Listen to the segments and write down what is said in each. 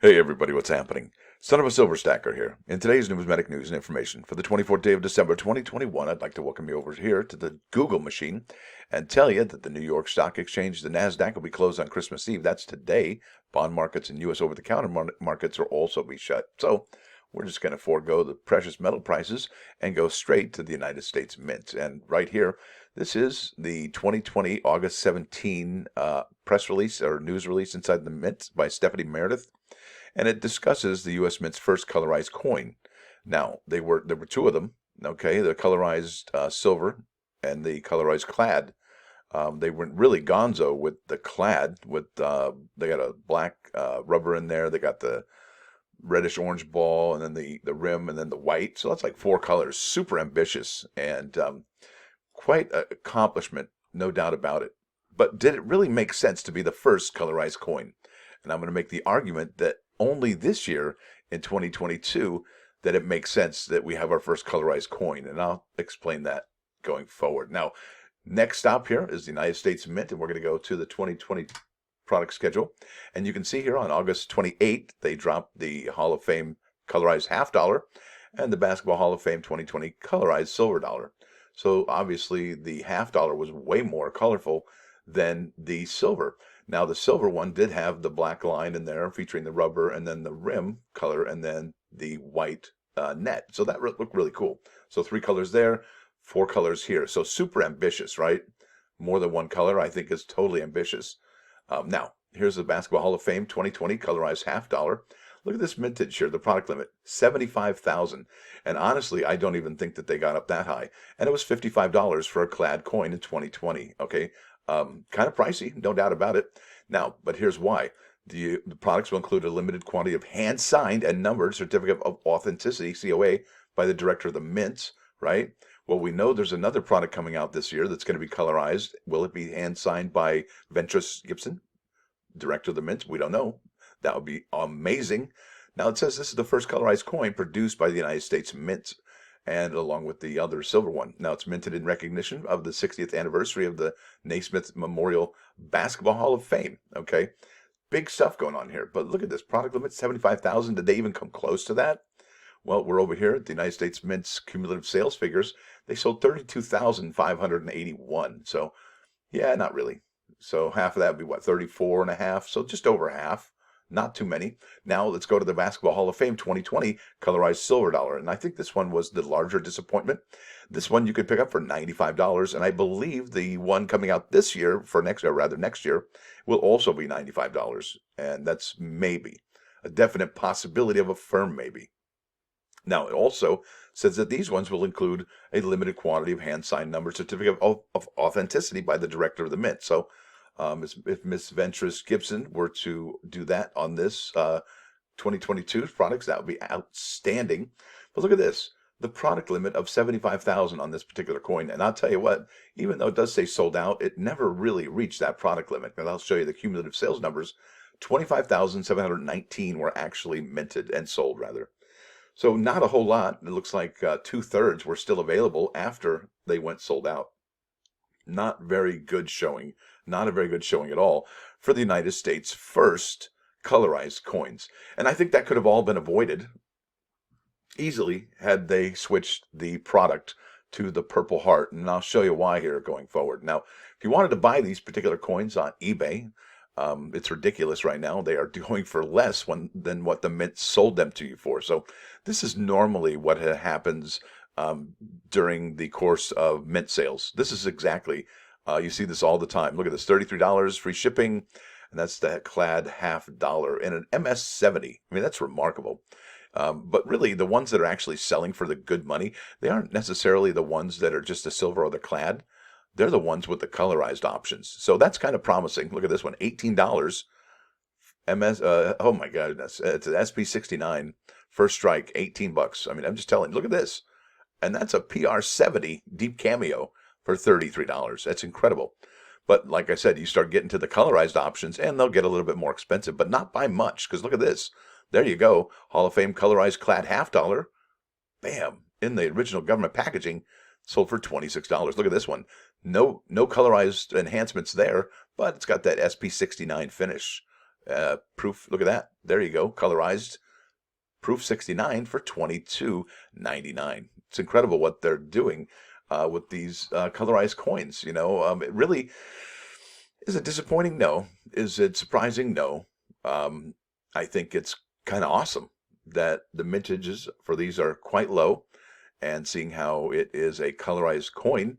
Hey everybody, what's happening? Son of a Silver Stacker here. In today's numismatic news and information for the 24th day of December 2021, I'd like to welcome you over here to the Google machine and tell you that the New York Stock Exchange, the NASDAQ, will be closed on Christmas Eve. That's today. Bond markets and U.S. over-the-counter markets will also be shut. So we're just going to forego the precious metal prices and go straight to the United States Mint. And right here, this is the 2020 August 17 press release or news release inside the Mint by Stephanie Meredith, and it discusses the U.S. Mint's first colorized coin. Now, there were two of them. Okay, the colorized silver and the colorized clad. They went really gonzo with the clad. With they got a black rubber in there. They got the reddish orange ball, and then the rim, and then the white. So that's like four colors. Super ambitious and quite an accomplishment, no doubt about it. But did it really make sense to be the first colorized coin? And I'm going to make the argument that only this year in 2022 that it makes sense that we have our first colorized coin. And I'll explain that going forward. Now, next stop here is the United States Mint, and we're going to go to the 2020 product schedule. And you can see here on August 28th, they dropped the Hall of Fame colorized half dollar and the Basketball Hall of Fame 2020 colorized silver dollar. So obviously the half dollar was way more colorful than the silver. Now the silver one did have the black line in there featuring the rubber and then the rim color and then the white net. So that looked really cool. So three colors there, four colors here. So super ambitious, right? More than one color, I think, is totally ambitious. Now, here's the Basketball Hall of Fame 2020 colorized half dollar. Look at this mintage here, the product limit, 75,000. And honestly, I don't even think that they got up that high. And it was $55 for a clad coin in 2020. Okay, kind of pricey, no doubt about it. Now, but here's why. The products will include a limited quantity of hand-signed and numbered certificate of authenticity, COA, by the director of the mints, right? Well, we know there's another product coming out this year that's going to be colorized. Will it be hand-signed by Ventris Gibson, director of the mint? We don't know. That would be amazing. Now it says this is the first colorized coin produced by the United States Mint, and along with the other silver one. Now it's minted in recognition of the 60th anniversary of the Naismith Memorial Basketball Hall of Fame. Okay, big stuff going on here. But look at this product limit, 75,000. Did they even come close to that? Well, we're over here at the United States Mint's cumulative sales figures. They sold 32,581. So, yeah, not really. So half of that would be what, 34 and a half? So just over half. Not too many. Now let's go to the Basketball Hall of Fame 2020 colorized silver dollar. And I think this one was the larger disappointment. This one you could pick up for $95. And I believe the one coming out this year for next year will also be $95. And that's maybe a definite possibility of a firm maybe. Now, it also says that these ones will include a limited quantity of hand-signed numbered certificate of authenticity by the director of the mint. So if Miss Ventris Gibson were to do that on this 2022 products, that would be outstanding. But look at this, the product limit of 75,000 on this particular coin. And I'll tell you what, even though it does say sold out, it never really reached that product limit. And I'll show you the cumulative sales numbers. 25,719 were actually minted and sold, rather. So not a whole lot. It looks like 2/3 were still available after they went sold out. Not very good showing. Not a very good showing at all for the United States' first colorized coins. And I think that could have all been avoided easily had they switched the product to the Purple Heart. And I'll show you why here going forward. Now, if you wanted to buy these particular coins on eBay, it's ridiculous right now. They are going for less than what the mint sold them to you for. So this is normally what happens during the course of mint sales. This is exactly, you see this all the time. Look at this, $33 free shipping, and that's the clad half dollar in an MS-70. I mean, that's remarkable. But really, the ones that are actually selling for the good money, they aren't necessarily the ones that are just the silver or the clad. They're the ones with the colorized options. So that's kind of promising. Look at this one, $18. MS, oh my goodness, it's an SP69 first strike, $18. I mean, I'm just telling you, look at this. And that's a PR70 deep cameo for $33. That's incredible. But like I said, you start getting to the colorized options and they'll get a little bit more expensive, but not by much. Because look at this. There you go. Hall of Fame colorized clad half dollar. Bam. In the original government packaging. Sold for $26. Look at this one. No colorized enhancements there, but it's got that SP69 finish. Proof, look at that. There you go. Colorized Proof 69 for $22.99. It's incredible what they're doing with these colorized coins. It really is it disappointing? No. Is it surprising? No. Um, I think it's kind of awesome that the mintages for these are quite low, and seeing how it is a colorized coin,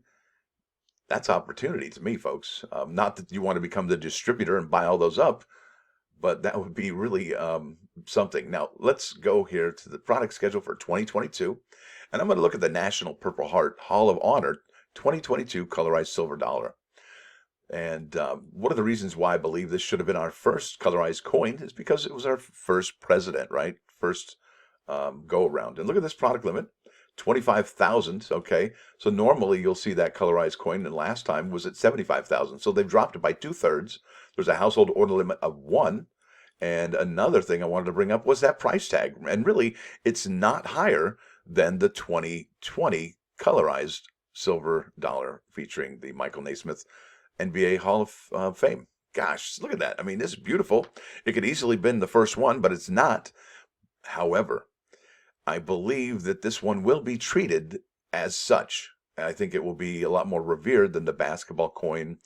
that's opportunity to me, folks. Not that you want to become the distributor and buy all those up, but that would be really something. Now, let's go here to the product schedule for 2022, and I'm going to look at the National Purple Heart Hall of Honor 2022 Colorized Silver Dollar. And one of the reasons why I believe this should have been our first colorized coin is because it was our first president, right? First go around. And look at this product limit, 25,000. Okay. So normally you'll see that colorized coin, and last time was at 75,000. So they've dropped it by 2/3. There's a household order limit of 1. And another thing I wanted to bring up was that price tag. And really, it's not higher than the 2020 colorized silver dollar featuring the Michael Naismith NBA Hall of Fame. Gosh, look at that. I mean, this is beautiful. It could easily been the first one, but it's not. However, I believe that this one will be treated as such. I think it will be a lot more revered than the basketball coin.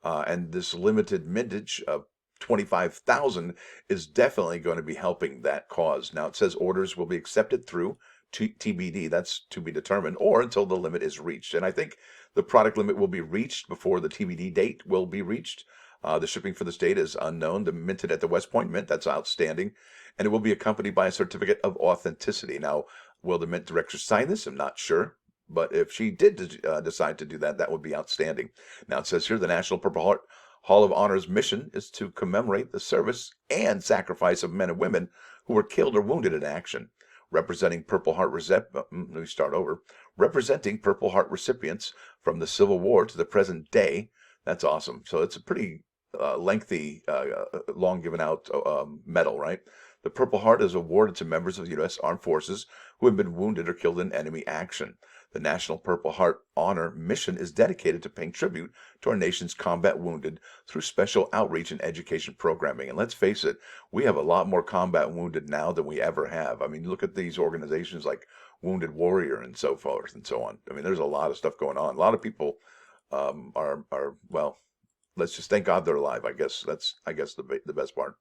And this limited mintage of 25,000 is definitely going to be helping that cause. Now, it says orders will be accepted through TBD, that's to be determined, or until the limit is reached. And I think the product limit will be reached before the TBD date will be reached. The shipping for this date is unknown. The minted at the West Point Mint, that's outstanding. And it will be accompanied by a certificate of authenticity. Now, will the mint director sign this? I'm not sure. But if she did decide to do that, that would be outstanding. Now, it says here the National Purple Heart Hall of Honor's mission is to commemorate the service and sacrifice of men and women who were killed or wounded in action. Representing Purple Heart Representing Purple Heart recipients from the Civil War to the present day. That's awesome. So it's a pretty lengthy, long given out medal, right? The Purple Heart is awarded to members of the U.S. Armed Forces who have been wounded or killed in enemy action. The National Purple Heart Honor mission is dedicated to paying tribute to our nation's combat wounded through special outreach and education programming. And let's face it, we have a lot more combat wounded now than we ever have. I mean, look at these organizations like Wounded Warrior and so forth and so on. I mean, there's a lot of stuff going on. A lot of people well, let's just thank God they're alive. I guess that's the best part.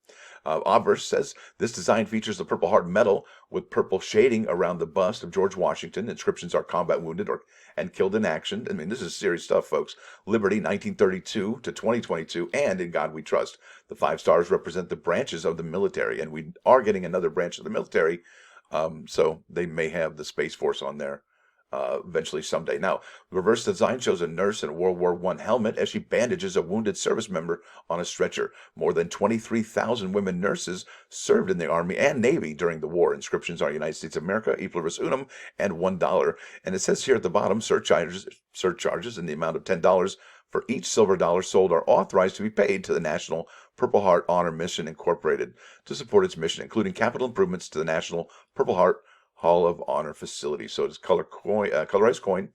Obverse says this design features the Purple Heart medal with purple shading around the bust of George Washington. Inscriptions are combat wounded and killed in action. I mean, this is serious stuff, folks. Liberty 1932 to 2022, and In God We Trust. The 5 stars represent the branches of the military, and we are getting another branch of the military. So they may have the Space Force on there eventually someday. Now, the reverse design shows a nurse in a World War I helmet as she bandages a wounded service member on a stretcher. More than 23,000 women nurses served in the Army and Navy during the war. Inscriptions are United States of America, E pluribus unum, and $1. And it says here at the bottom, surcharges in the amount of $10 for each silver dollar sold are authorized to be paid to the National Purple Heart Honor Mission Incorporated to support its mission, including capital improvements to the National Purple Heart Hall of Honor facility. So it's colorized coin,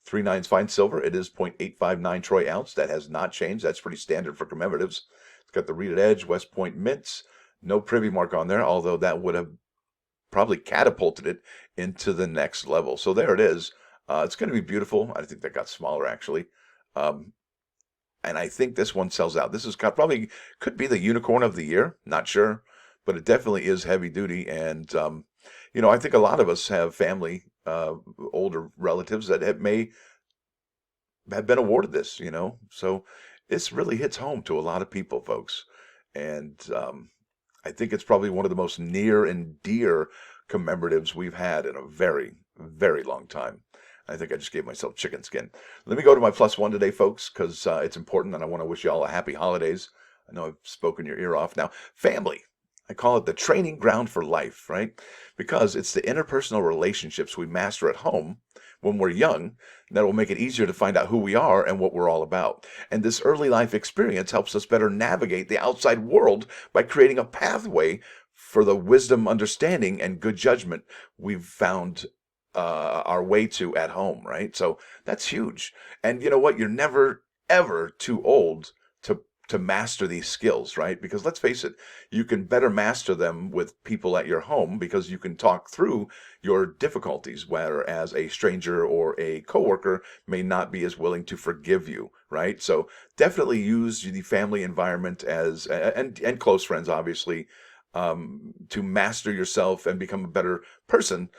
3/9 fine silver. It is 0.859 troy ounce. That has not changed. That's pretty standard for commemoratives. It's got the reeded edge, West Point mints. No privy mark on there, although that would have probably catapulted it into the next level. So there it is. It's going to be beautiful. I think that got smaller actually. And I think this one sells out. This is probably could be the unicorn of the year. Not sure, but it definitely is heavy duty. And I think a lot of us have family, older relatives that may have been awarded this. So this really hits home to a lot of people, folks. And I think it's probably one of the most near and dear commemoratives we've had in a very, very long time. I think I just gave myself chicken skin. Let me go to my +1 today, folks, because it's important, and I want to wish you all a happy holidays. I know I've spoken your ear off. Now, family. I call it the training ground for life, right? Because it's the interpersonal relationships we master at home when we're young that will make it easier to find out who we are and what we're all about. And this early life experience helps us better navigate the outside world by creating a pathway for the wisdom, understanding, and good judgment we've found our way to at home, right? So that's huge. And you know what? You're never, ever too old master these skills, right? Because let's face it, you can better master them with people at your home because you can talk through your difficulties, whereas a stranger or a coworker may not be as willing to forgive you, right? So definitely use the family environment as and close friends, obviously, to master yourself and become a better person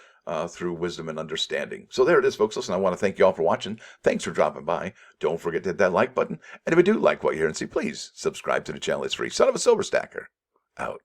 through wisdom and understanding. So there it is, folks. Listen, I want to thank you all for watching. Thanks for dropping by. Don't forget to hit that like button. And if you do like what you hear and see, please subscribe to the channel. It's free. Son of a Silver Stacker, out.